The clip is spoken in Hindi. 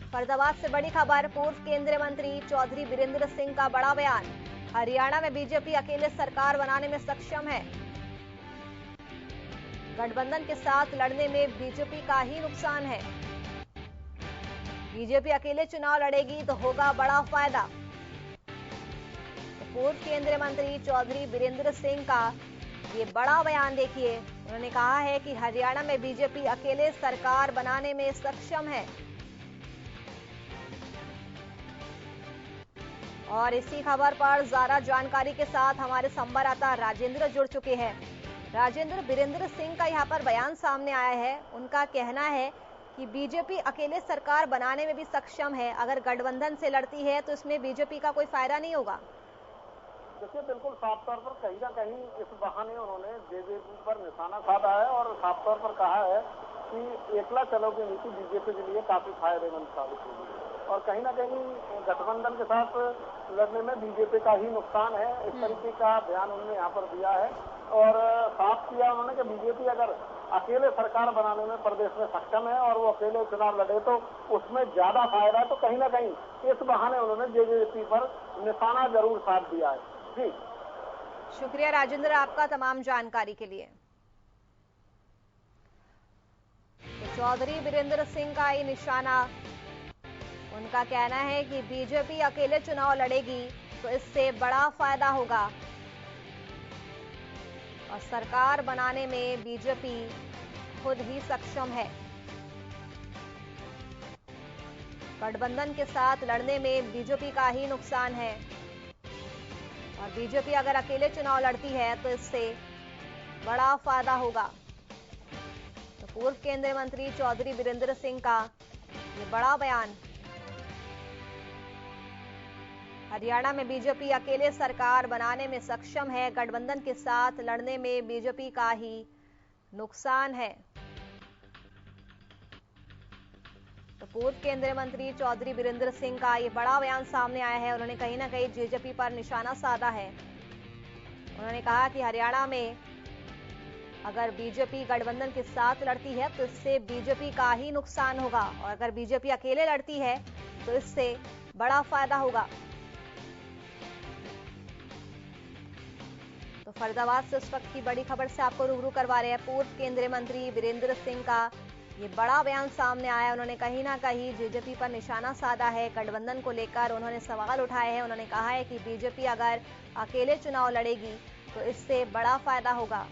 फरीदाबाद से बड़ी खबर, पूर्व केंद्रीय मंत्री चौधरी बीरेंद्र सिंह का बड़ा बयान। हरियाणा में बीजेपी अकेले सरकार बनाने में सक्षम है। गठबंधन के साथ लड़ने में बीजेपी का ही नुकसान है। बीजेपी अकेले चुनाव लड़ेगी तो होगा बड़ा फायदा। तो पूर्व केंद्रीय मंत्री चौधरी बीरेंद्र सिंह का ये बड़ा बयान देखिए। उन्होंने कहा है कि हरियाणा में बीजेपी अकेले सरकार बनाने में सक्षम है। और इसी खबर पर ज्यादा जानकारी के साथ हमारे संवाददाता राजेंद्र जुड़ चुके हैं। राजेंद्र, बीरेंद्र सिंह का यहाँ पर बयान सामने आया है। उनका कहना है कि बीजेपी अकेले सरकार बनाने में भी सक्षम है। अगर गठबंधन से लड़ती है तो इसमें बीजेपी का कोई फायदा नहीं होगा। देखिए, बिल्कुल साफ तौर पर कहीं ना कहीं इस बहाने उन्होंने जेजेपी पर निशाना साधा है और साफ तौर पर कहा है कि एकला चलो की नीति बीजेपी के लिए काफी फायदेमंद साबित होगी और कहीं ना कहीं गठबंधन के साथ लड़ने में बीजेपी का ही नुकसान है। इस तरीके का बयान उन्होंने यहाँ पर दिया है और साफ किया उन्होंने कि बीजेपी अगर अकेले सरकार बनाने में प्रदेश में सक्षम है और वो अकेले चुनाव लड़े तो उसमें ज्यादा फायदा है। तो कहीं ना कहीं इस बहाने उन्होंने जेजेपी पर निशाना जरूर साध दिया है। जी शुक्रिया राजेंद्र आपका तमाम जानकारी के लिए। तो चौधरी बीरेंद्र सिंह का ये निशाना, उनका कहना है कि बीजेपी अकेले चुनाव लड़ेगी तो इससे बड़ा फायदा होगा और सरकार बनाने में बीजेपी खुद ही सक्षम है। गठबंधन के साथ लड़ने में बीजेपी का ही नुकसान है और बीजेपी अगर अकेले चुनाव लड़ती है तो इससे बड़ा फायदा होगा। तो पूर्व केंद्रीय मंत्री चौधरी बीरेंद्र सिंह का ये बड़ा बयान। हरियाणा में बीजेपी अकेले सरकार बनाने में सक्षम है। गठबंधन के साथ लड़ने में बीजेपी का ही नुकसान है। तो पूर्व केंद्रीय मंत्री चौधरी बीरेंद्र सिंह का ये बड़ा बयान सामने आया है। उन्होंने कहीं ना कहीं जेजेपी पर निशाना साधा है। उन्होंने कहा कि हरियाणा में अगर बीजेपी गठबंधन के साथ लड़ती है तो इससे बीजेपी का ही नुकसान होगा और अगर बीजेपी अकेले लड़ती है तो इससे बड़ा फायदा होगा। तो फरीदाबाद से उस वक्त की बड़ी खबर से आपको रूबरू करवा रहे हैं। पूर्व केंद्रीय मंत्री बीरेंद्र सिंह का ये बड़ा बयान सामने आया। उन्होंने कहीं ना कहीं जेजेपी पर निशाना साधा है। गठबंधन को लेकर उन्होंने सवाल उठाए हैं। उन्होंने कहा है कि बीजेपी अगर अकेले चुनाव लड़ेगी तो इससे बड़ा फायदा होगा।